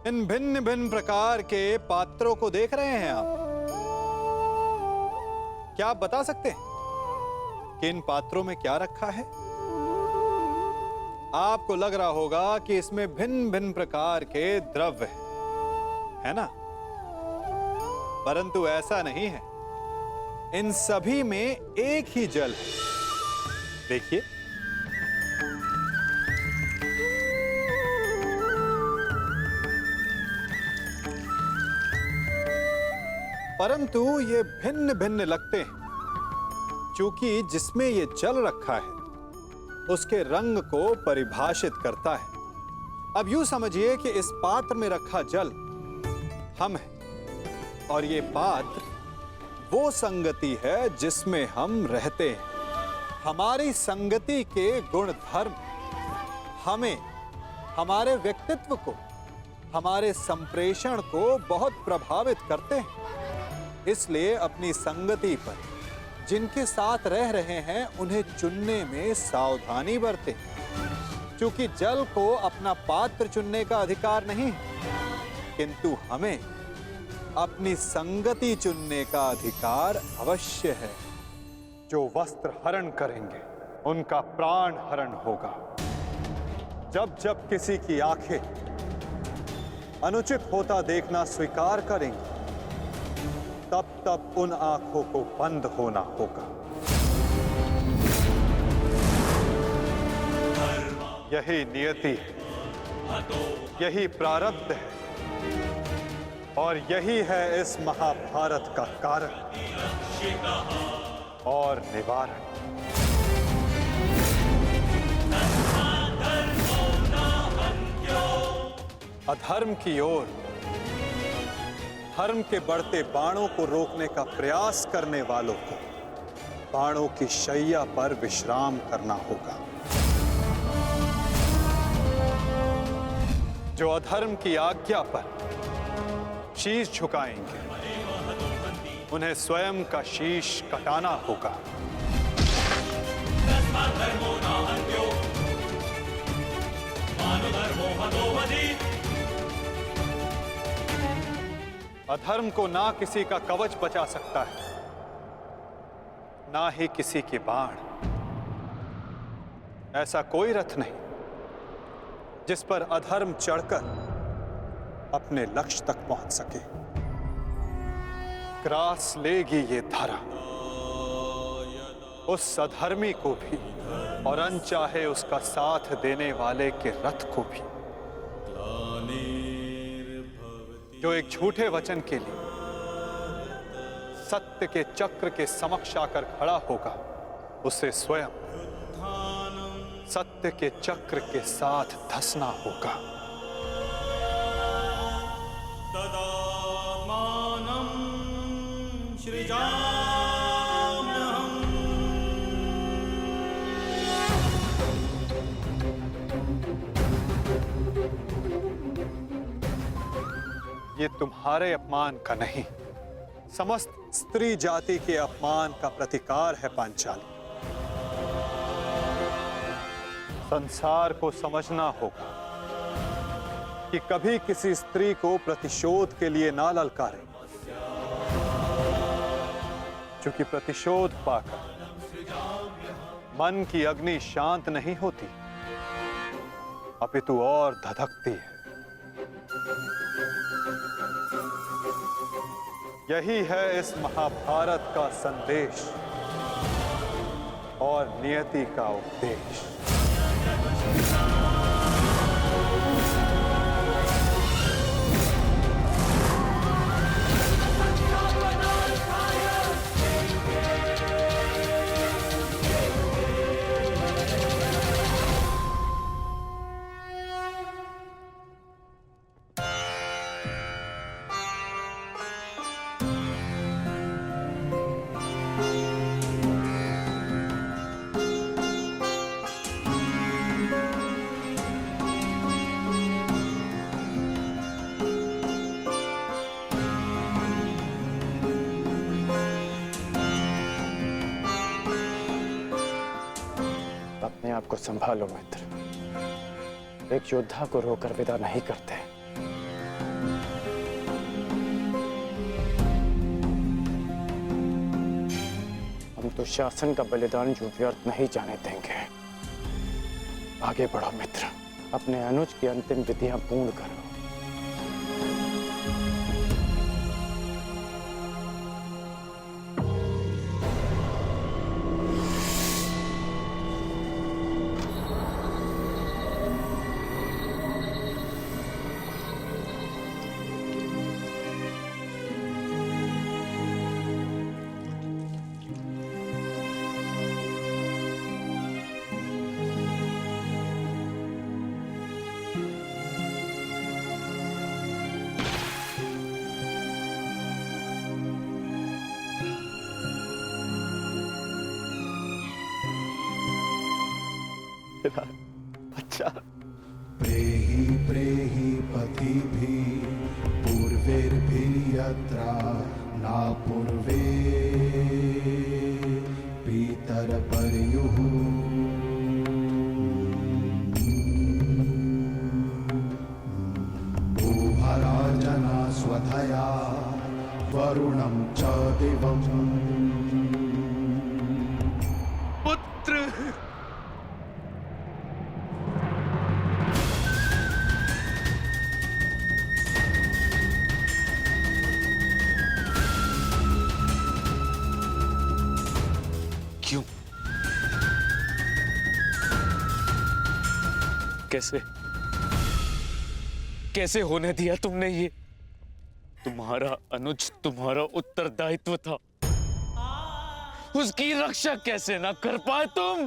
इन भिन्न भिन्न प्रकार के पात्रों को देख रहे हैं आप? क्या आप बता सकते हैं कि इन पात्रों में क्या रखा है? आपको लग रहा होगा कि इसमें भिन्न भिन्न प्रकार के द्रव्य है ना? परंतु ऐसा नहीं है। इन सभी में एक ही जल है। देखिए, परंतु ये भिन्न भिन्न लगते हैं क्योंकि जिसमें ये जल रखा है उसके रंग को परिभाषित करता है। अब यूं समझिए कि इस पात्र में रखा जल हम हैं और ये पात्र वो संगति है जिसमें हम रहते हैं। हमारी संगति के गुण धर्म हमें, हमारे व्यक्तित्व को, हमारे संप्रेषण को बहुत प्रभावित करते हैं। इसलिए अपनी संगति पर जिनके साथ रह रहे हैं उन्हें चुनने में सावधानी बरतें, क्योंकि जल को अपना पात्र चुनने का अधिकार नहीं, किंतु हमें अपनी संगति चुनने का अधिकार अवश्य है। जो वस्त्र हरण करेंगे उनका प्राण हरण होगा। जब जब किसी की आंखें अनुचित होता देखना स्वीकार करेंगी, तब तब उन आंखों को बंद होना होगा। यही नियति है, यही प्रारब्ध है और यही है इस महाभारत का कारण और निवारण। अधर्म की ओर धर्म के बढ़ते बाणों को रोकने का प्रयास करने वालों को बाणों की शैया पर विश्राम करना होगा। जो अधर्म की आज्ञा पर शीश झुकाएंगे उन्हें स्वयं का शीश कटाना होगा। अधर्म को ना किसी का कवच बचा सकता है, ना ही किसी के बाण। ऐसा कोई रथ नहीं जिस पर अधर्म चढ़कर अपने लक्ष्य तक पहुंच सके। ग्रास लेगी ये धरा उस अधर्मी को भी और अनचाहे उसका साथ देने वाले के रथ को भी। जो एक झूठे वचन के लिए सत्य के चक्र के समक्ष आकर खड़ा होगा उसे स्वयं सत्य के चक्र के साथ धंसना होगा। ये तुम्हारे अपमान का नहीं, समस्त स्त्री जाति के अपमान का प्रतिकार है पांचाली। संसार को समझना होगा कि कभी किसी स्त्री को प्रतिशोध के लिए ना ललकारे, क्योंकि प्रतिशोध पाकर मन की अग्नि शांत नहीं होती, अपितु और धधकती है। यही है इस महाभारत का संदेश और नियति का उपदेश। अपने आप को संभालो मित्र। एक योद्धा को रोकर विदा नहीं करते। दुशासन का बलिदान जो व्यर्थ नहीं जाने देंगे। आगे बढ़ो मित्र, अपने अनुज की अंतिम विधियां पूर्ण करो। अच्छा, प्रेहि प्रेहि पतिभिः पूर्वैर्भिर्यत्रा न पूर्वे पितरपर्युः भूभराजना स्वधया वरुणं च दिवम्। पुत्र। क्यों? कैसे कैसे होने दिया तुमने ये? तुम्हारा अनुज तुम्हारा उत्तरदायित्व था, उसकी रक्षा कैसे ना कर पाए तुम?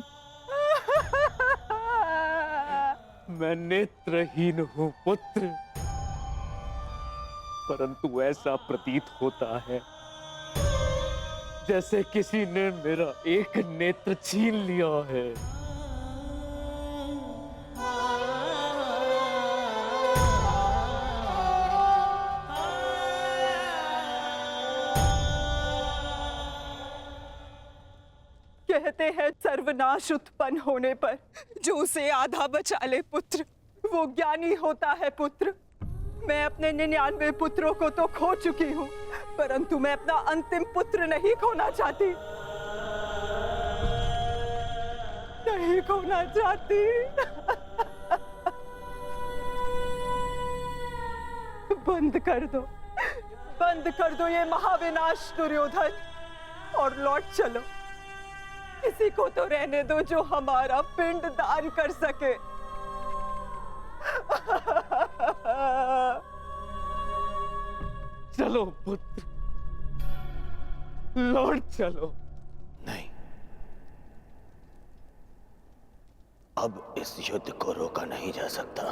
मैं नेत्रहीन हूं पुत्र, परंतु ऐसा प्रतीत होता है जैसे किसी ने मेरा एक नेत्र छीन लिया है। कहते हैं सर्वनाश उत्पन्न होने पर जो उसे आधा बचा ले पुत्र, वो ज्ञानी होता है पुत्र। मैं अपने 99 पुत्रों को तो खो चुकी हूँ, परंतु मैं अपना अंतिम पुत्र नहीं खोना चाहती, नहीं खोना चाहती। बंद कर दो ये महाविनाश दुर्योधन, और लौट चलो। किसी को तो रहने दो जो हमारा पिंड दान कर सके। चलो पुत्र, लौट चलो। नहीं, अब इस युद्ध को रोका नहीं जा सकता।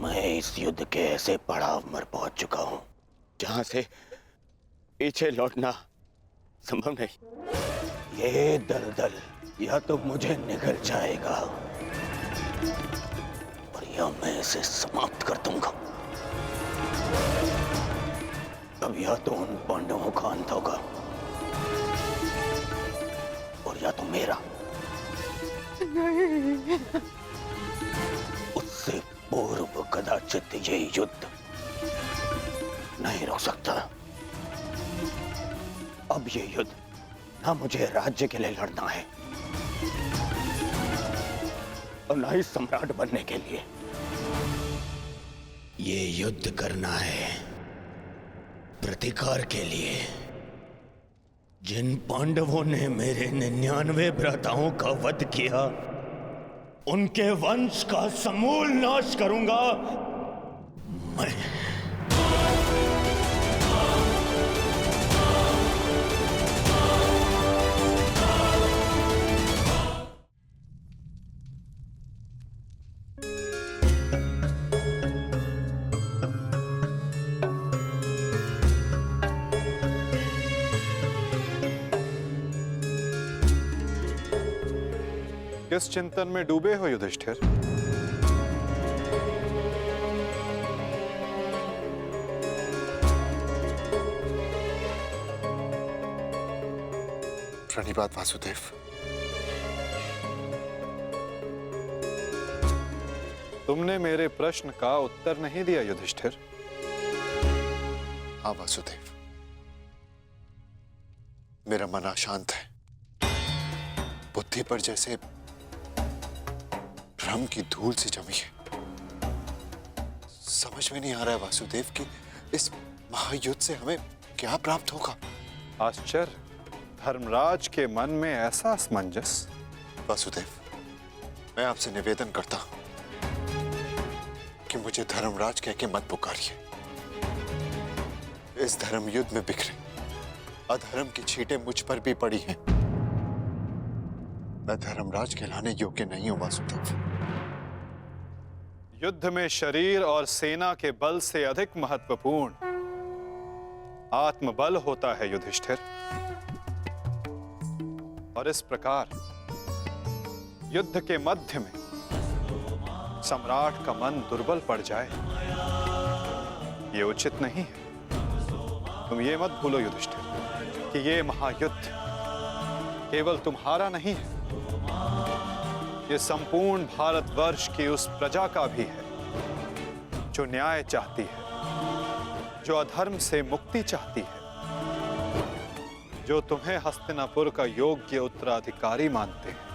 मैं इस युद्ध के ऐसे पड़ाव पर पहुंच चुका हूं जहां से पीछे लौटना संभव नहीं। ये दलदल या तो मुझे निगल जाएगा और या मैं इसे समाप्त कर दूंगा। अब या तो उन पांडवों का अंत होगा और या तो मेरा। नहीं। उससे पूर्व कदाचित ये युद्ध नहीं रोक सकता। अब ये युद्ध ना मुझे राज्य के लिए लड़ना है और ना ही सम्राट बनने के लिए। ये युद्ध करना है प्रतिकार के लिए। जिन पांडवों ने मेरे 99 भ्राताओं का वध किया, उनके वंश का समूल नाश करूंगा मैं। किस चिंतन में डूबे हो युधिष्ठिर? प्रणिपात वासुदेव। तुमने मेरे प्रश्न का उत्तर नहीं दिया युधिष्ठिर। हाँ वासुदेव, मेरा मन अशांत है। बुद्धि पर जैसे भ्रम की धूल सी जमी है। समझ में नहीं आ रहा है वासुदेव कि इस महायुद्ध से हमें क्या प्राप्त होगा। आश्चर्य, धर्मराज के मन में ऐसा असमंजस। वासुदेव, मैं आपसे निवेदन करता हूं कि मुझे धर्मराज कह के मत पुकारिए। इस धर्म युद्ध में बिखरे अधर्म की छींटें मुझ पर भी पड़ी हैं। मैं धर्मराज कहलाने योग्य नहीं हूं वासुदेव। युद्ध में शरीर और सेना के बल से अधिक महत्वपूर्ण आत्मबल होता है युधिष्ठिर। और इस प्रकार युद्ध के मध्य में सम्राट का मन दुर्बल पड़ जाए, ये उचित नहीं है। तुम ये मत भूलो युधिष्ठिर कि ये महायुद्ध केवल तुम्हारा नहीं है, ये संपूर्ण भारतवर्ष की उस प्रजा का भी है जो न्याय चाहती है, जो अधर्म से मुक्ति चाहती है, जो तुम्हें हस्तिनापुर का योग्य उत्तराधिकारी मानते हैं,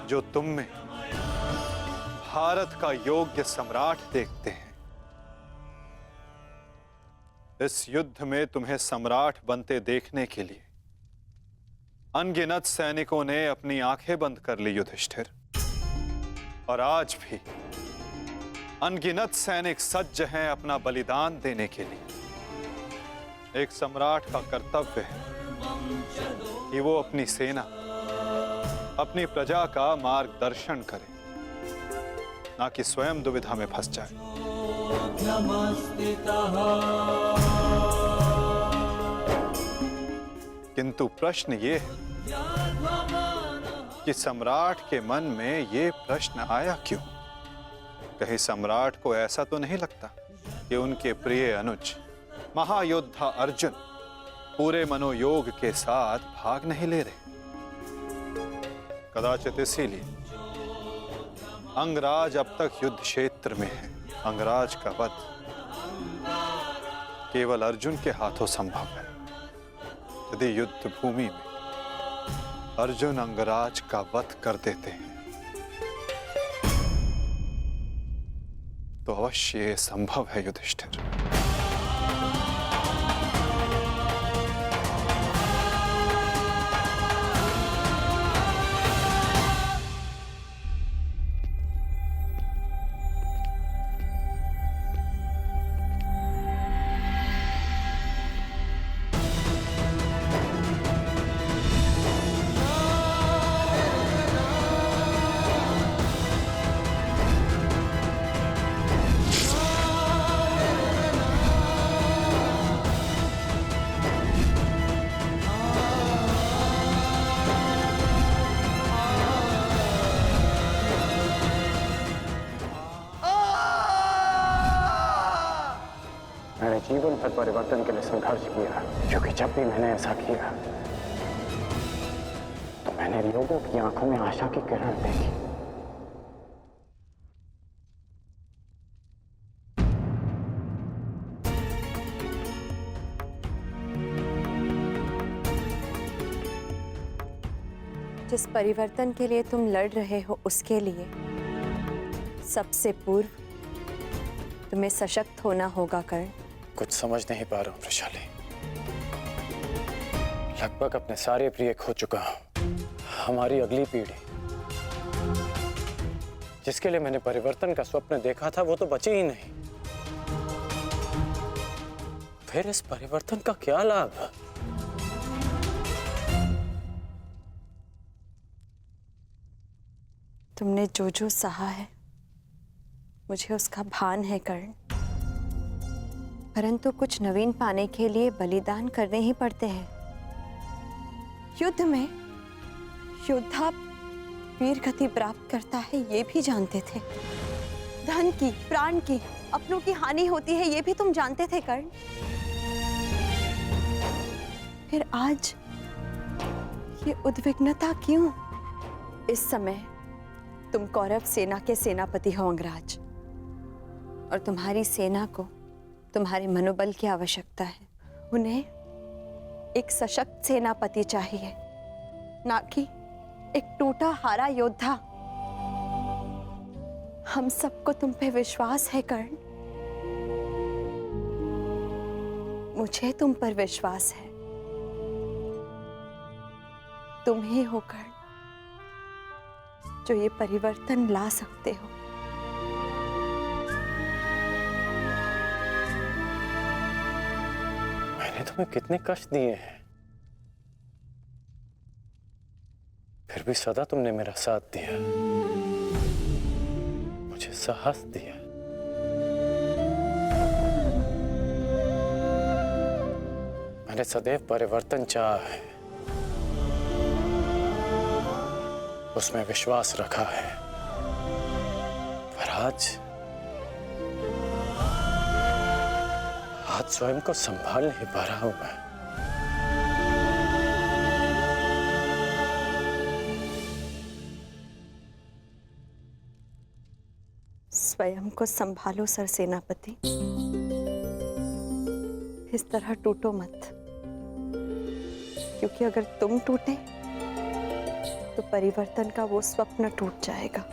जो तुम में भारत का योग्य सम्राट देखते हैं। इस युद्ध में तुम्हें सम्राट बनते देखने के लिए अनगिनत सैनिकों ने अपनी आंखें बंद कर ली युधिष्ठिर, और आज भी अनगिनत सैनिक सज्ज हैं अपना बलिदान देने के लिए। एक सम्राट का कर्तव्य है कि वो अपनी सेना, अपनी प्रजा का मार्गदर्शन करे, ना कि स्वयं दुविधा में फंस जाए। किंतु प्रश्न ये है कि सम्राट के मन में ये प्रश्न आया क्यों? कहीं सम्राट को ऐसा तो नहीं लगता कि उनके प्रिय अनुज महायोद्धा अर्जुन पूरे मनोयोग के साथ भाग नहीं ले रहे? कदाचित इसीलिए अंगराज अब तक युद्ध क्षेत्र में है। अंगराज का वध केवल अर्जुन के हाथों संभव है। यदि युद्ध भूमि में अर्जुन अंगराज का वध कर देते हैं तो अवश्य ये संभव है युधिष्ठिर। मैंने जीवन भर परिवर्तन के लिए संघर्ष किया, क्योंकि जब भी मैंने ऐसा किया तो मैंने लोगों की आंखों में आशा की किरण देखी। जिस परिवर्तन के लिए तुम लड़ रहे हो उसके लिए सबसे पूर्व तुम्हें सशक्त होना होगा कर्ण। कुछ समझ नहीं पा रहा हूं वृषाली। लगभग अपने सारे प्रिय खो चुका हूं। हमारी अगली पीढ़ी जिसके लिए मैंने परिवर्तन का स्वप्न देखा था वो तो बची ही नहीं। फिर इस परिवर्तन का क्या लाभ? तुमने जो जो सहा है मुझे उसका भान है कर्ण, परंतु कुछ नवीन पाने के लिए बलिदान करने ही पड़ते हैं। युद्ध में योद्धा वीर गति प्राप्त करता है ये भी जानते थे। धन की, प्राण की, अपनों की हानि होती है ये भी तुम जानते थे कर्ण। फिर आज ये उद्विग्नता क्यों? इस समय तुम कौरव सेना के सेनापति हो अंगराज, और तुम्हारी सेना को तुम्हारे मनोबल की आवश्यकता है। उन्हें एक सशक्त सेनापति चाहिए, ना कि एक टूटा हारा योद्धा। हम सबको तुम पे विश्वास है कर्ण, मुझे तुम पर विश्वास है। तुम ही हो कर्ण जो ये परिवर्तन ला सकते हो। मैंने तुम्हें कितने कष्ट दिए हैं, फिर भी सदा तुमने मेरा साथ दिया, मुझे साहस दिया। मैंने सदैव परिवर्तन चाहा है, उसमें विश्वास रखा है, पर आज स्वयं को संभाल नहीं पा रहा हूं मैं। स्वयं को संभालो सर सेनापति, इस तरह टूटो मत, क्योंकि अगर तुम टूटे तो परिवर्तन का वो स्वप्न टूट जाएगा।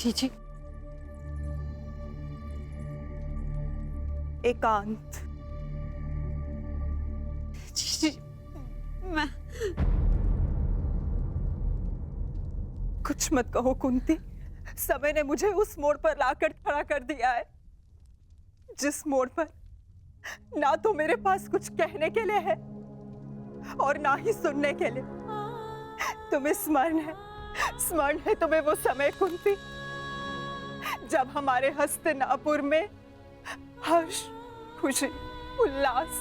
जी एकांत। जी मैं कुछ मत कहो कुंती, समय ने मुझे उस मोड़ पर लाकर खड़ा कर दिया है जिस मोड़ पर ना तो मेरे पास कुछ कहने के लिए है और ना ही सुनने के लिए। तुम्हें स्मरण है तुम्हें वो समय कुंती जब हमारे हस्तिनापुर में हर्ष, खुशी, उल्लास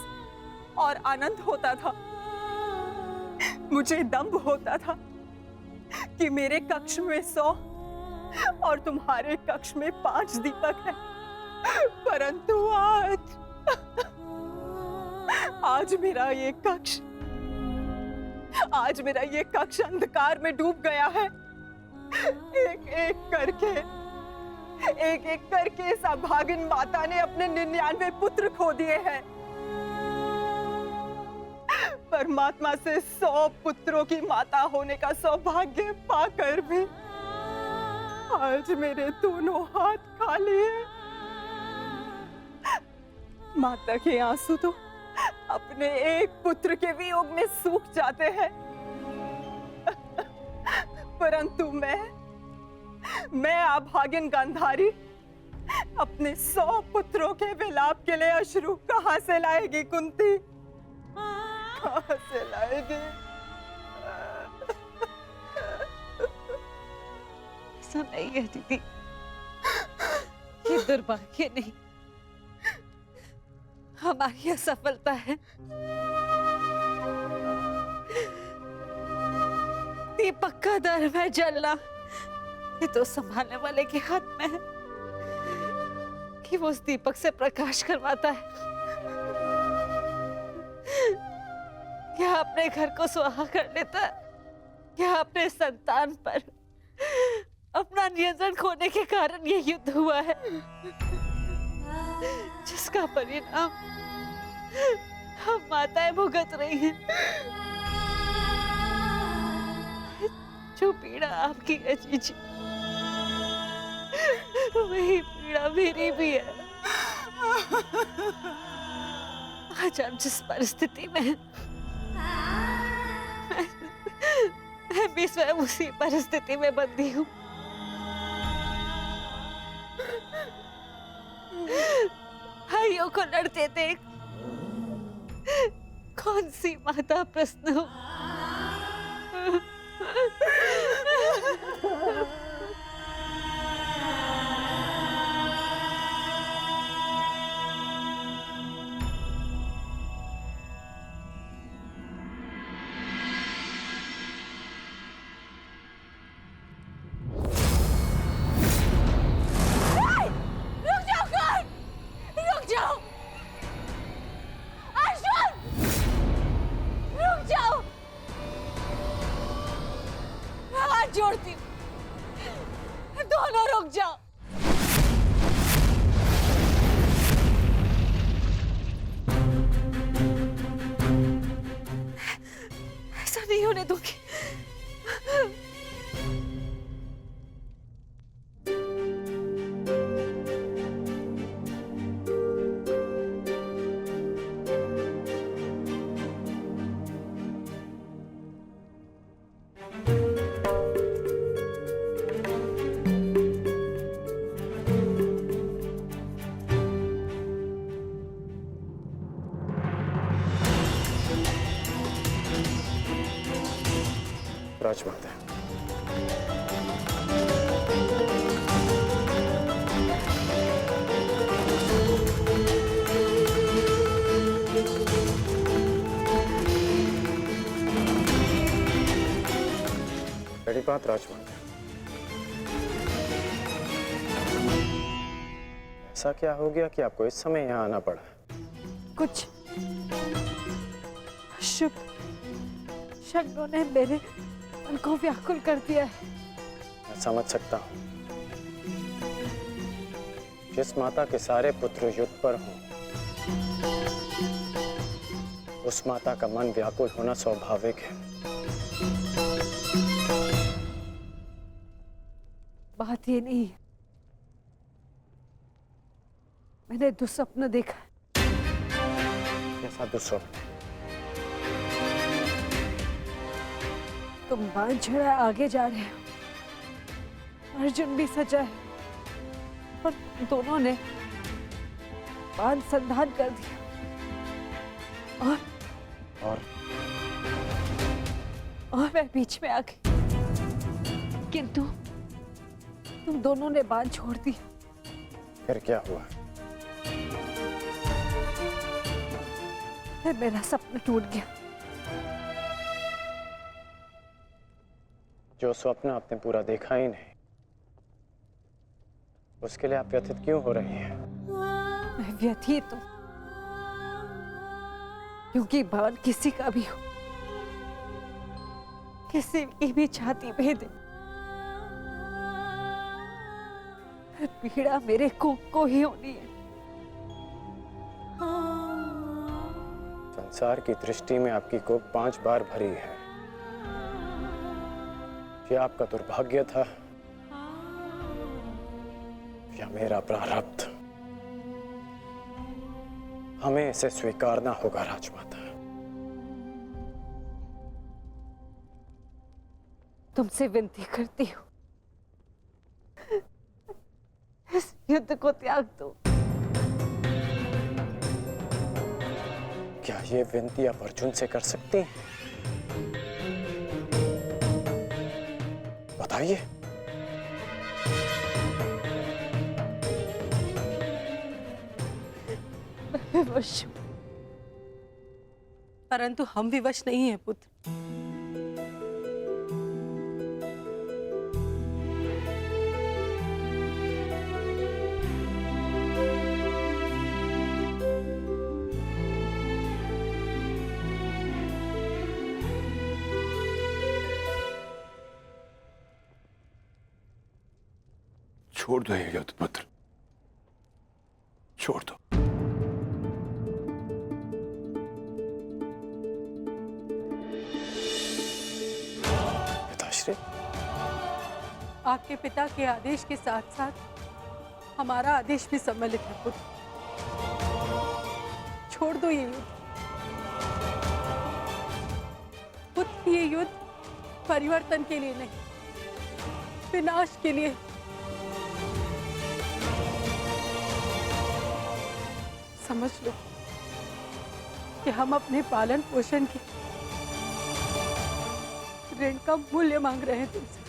और आनंद होता था। मुझे दंभ होता था कि मेरे कक्ष में 100 और तुम्हारे कक्ष में 5 दीपक हैं, परंतु आज मेरा ये कक्ष अंधकार में डूब गया है। एक एक करके इस अभागिन माता ने अपने 99 पुत्र खो दिए हैं। परमात्मा से 100 पुत्रों की माता होने का सौभाग्य पाकर भी आज मेरे दोनों हाथ खाली हैं। माता के आंसू तो अपने एक पुत्र के वियोग में सूख जाते हैं, परंतु मैं अभागिन गांधारी अपने 100 पुत्रों के विलाप के लिए अश्रु कहां से लाएगी कुंती? कहां से लाएगी? ऐसा नहीं है दीदी, ये दुर्भाग्य नहीं, हमारी असफलता है। दीपक का दर में जलना ये तो संभालने वाले के हाथ में है कि वो उस दीपक से प्रकाश करवाता है या अपने घर को सुहा कर लेता है या अपने संतान पर अपना नियंत्रण खोने के कारण ये युद्ध हुआ है, जिसका परिणाम हम माताएं भुगत रही हैं। जो पीड़ा आपकी है जीजी, वही पीड़ा मेरी भी है। आज आप जिस परिस्थिति में हैं, मैं भी स्वयं उसी परिस्थिति में बंधी हूँ। भाइयों को लड़ते देख कौन सी माता प्रश्न हो। हाथ जोड़ती हूँ, दोनों रुक जाओ। ऐसा नहीं होने दूंगी। राजमाता, बड़ी बात राजमाता, ऐसा क्या हो गया कि आपको इस समय यहाँ आना पड़ा? कुछ शुभ शब्दों ने मेरे मन को व्याकुल कर दिया है। मैं समझ सकता हूँ। जिस माता के सारे पुत्र युद्ध पर हों, उस माता का मन व्याकुल होना स्वाभाविक है। बात ये नहीं है, मैंने दुस्वप्न देखा। कैसा दुस्वप्न? तुम बांध छड़ा आगे जा रहे हो, अर्जुन भी सजा है, और दोनों ने बांध संधान कर दिया, और मैं बीच में आ गई, किंतु तुम दोनों ने बांध छोड़ दिया। फिर क्या हुआ? फिर मेरा सपना टूट गया। जो स्वप्न आपने पूरा देखा ही नहीं, उसके लिए आप व्यथित क्यों हो रही हैं? मैं व्यथित हूं क्योंकि बाण किसी का भी हो, किसी की भी छाती भेदे, पीड़ा मेरे को ही होनी है। संसार की दृष्टि में आपकी कोख 5 बार भरी है। ये आपका दुर्भाग्य था या मेरा प्रारब्ध? हमें इसे स्वीकारना होगा राजमाता। तुमसे विनती करती हूँ, इस युद्ध को त्याग दो। क्या ये विनती आप अर्जुन से कर सकती हैं? बताइए। मैं विवश हूं। परंतु हम विवश नहीं हैं पुत्र। छोड़ दो ये युद्ध पुत्र, छोड़ दो। पिताश्री, आपके पिता के आदेश के साथ साथ हमारा आदेश भी सम्मिलित है पुत्र। छोड़ दो ये युद्ध पुत्र। ये युद्ध परिवर्तन के लिए नहीं, विनाश के लिए। समझ लो कि हम अपने पालन पोषण के ऋण का मूल्य मांग रहे हैं तुमसे।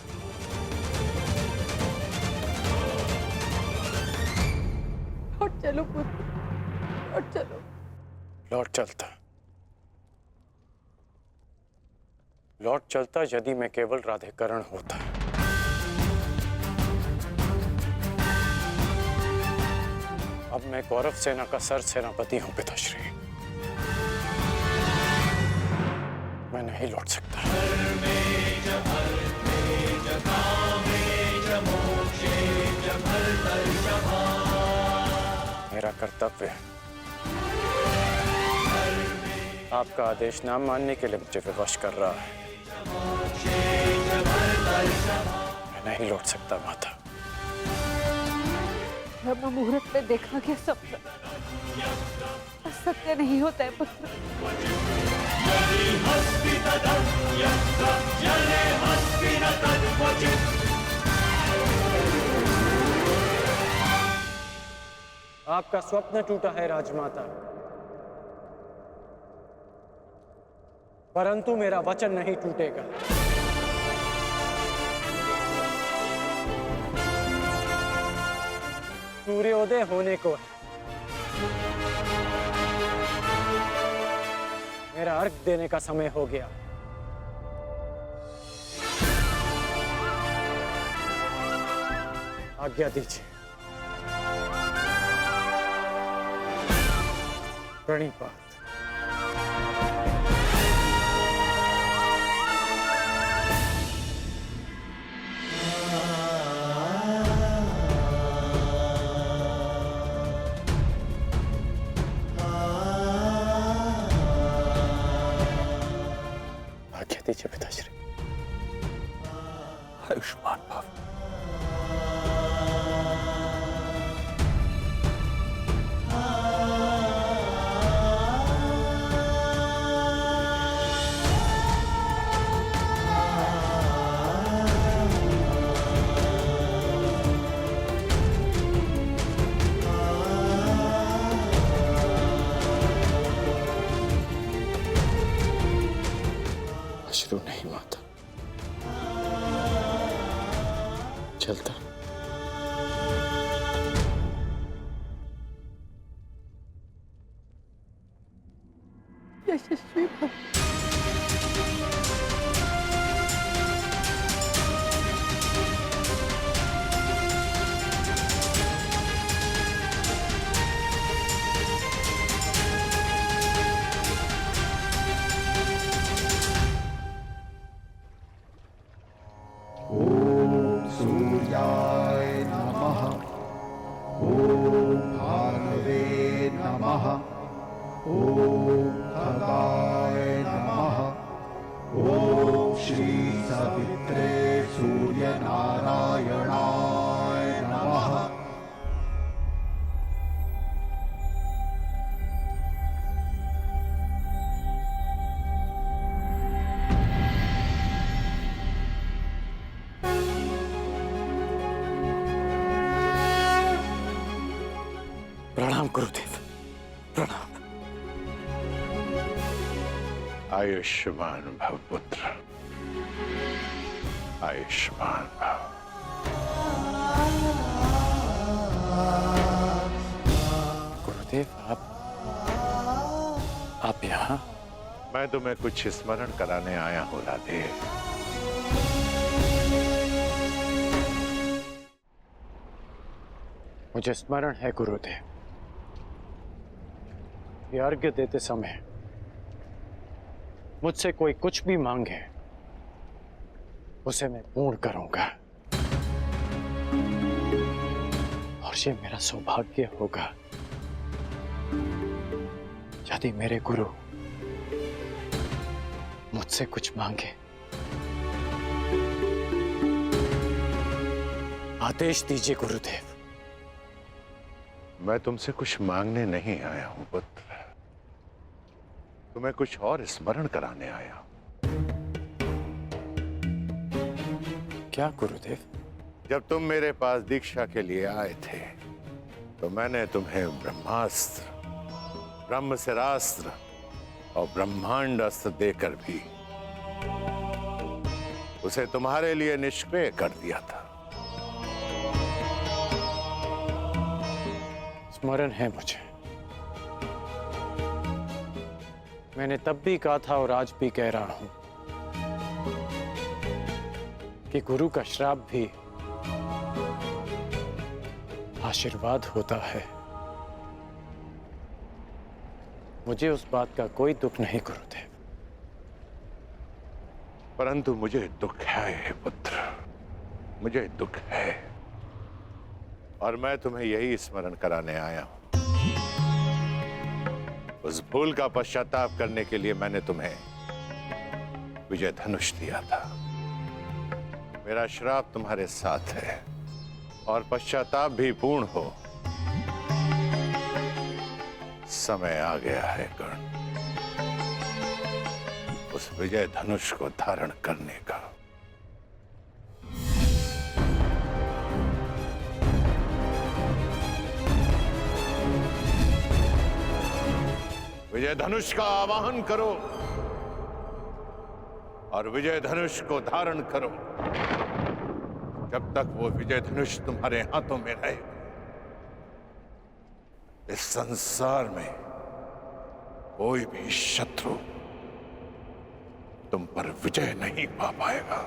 लौट चलो पुत्र, लौट चलो। लौट चलता यदि मैं केवल राधेकरण होता। अब मैं कौरव सेना का सर सेनापति हूं पिताश्री। मैं नहीं लौट सकता। मेरा कर्तव्य आपका आदेश ना मानने के लिए मुझे विवश कर रहा है। मैं नहीं लौट सकता माता। ब्रह्म मुहूर्त में देखा गया सपना सत्य नहीं होता है पुत्र। आपका स्वप्न टूटा है राजमाता, परंतु मेरा वचन नहीं टूटेगा। सूर्योदय होने को है। मेरा अर्घ देने का समय हो गया। आज्ञा दीजिए। प्रणिपात। आज्ञा दीजिए पिताश्री। आयुष्मान भव। अश्रु नहीं माता, चलता। यशस्वी भव। सूर्याय नमः। ॐ भार्गवे नमः। ॐ खगाय नमः। ॐ श्री सवित्रे सूर्यनारायणाय नमः। प्रणाम गुरुदेव, प्रणाम। आयुष्मान भव पुत्र, आयुष्मान भव। गुरुदेव आप यहाँ? मैं तुम्हें कुछ स्मरण कराने आया हूँ राधे। मुझे स्मरण है गुरुदेव, ये अर्घ्य देते समय मुझसे कोई कुछ भी मांगे उसे मैं पूर्ण करूंगा, और ये मेरा सौभाग्य होगा यदि मेरे गुरु मुझसे कुछ मांगे। आदेश दीजिए गुरुदेव। मैं तुमसे कुछ मांगने नहीं आया हूं पुत्र, तुम्हें कुछ और स्मरण कराने आया हूं। क्या गुरुदेव? जब तुम मेरे पास दीक्षा के लिए आए थे तो मैंने तुम्हें ब्रह्मास्त्र, ब्रह्मशिरास्त्र और ब्रह्मांड अस्त्र देकर भी उसे तुम्हारे लिए निष्क्रिय कर दिया था। स्मरण है मुझे। मैंने तब भी कहा था और आज भी कह रहा हूं कि गुरु का श्राप भी आशीर्वाद होता है। मुझे उस बात का कोई दुख नहीं गुरुदेव। परंतु मुझे दुख है पुत्र, मुझे दुख है और मैं तुम्हें यही स्मरण कराने आया हूं। उस भूल का पश्चाताप करने के लिए मैंने तुम्हें विजय धनुष दिया था। मेरा श्राप तुम्हारे साथ है और पश्चाताप भी पूर्ण हो। समय आ गया है कर्ण, उस विजय धनुष को धारण करने का। विजय धनुष का आवाहन करो और विजय धनुष को धारण करो। जब तक वो विजय धनुष तुम्हारे हाथों में रहे, इस संसार में कोई भी शत्रु तुम पर विजय नहीं पा पाएगा।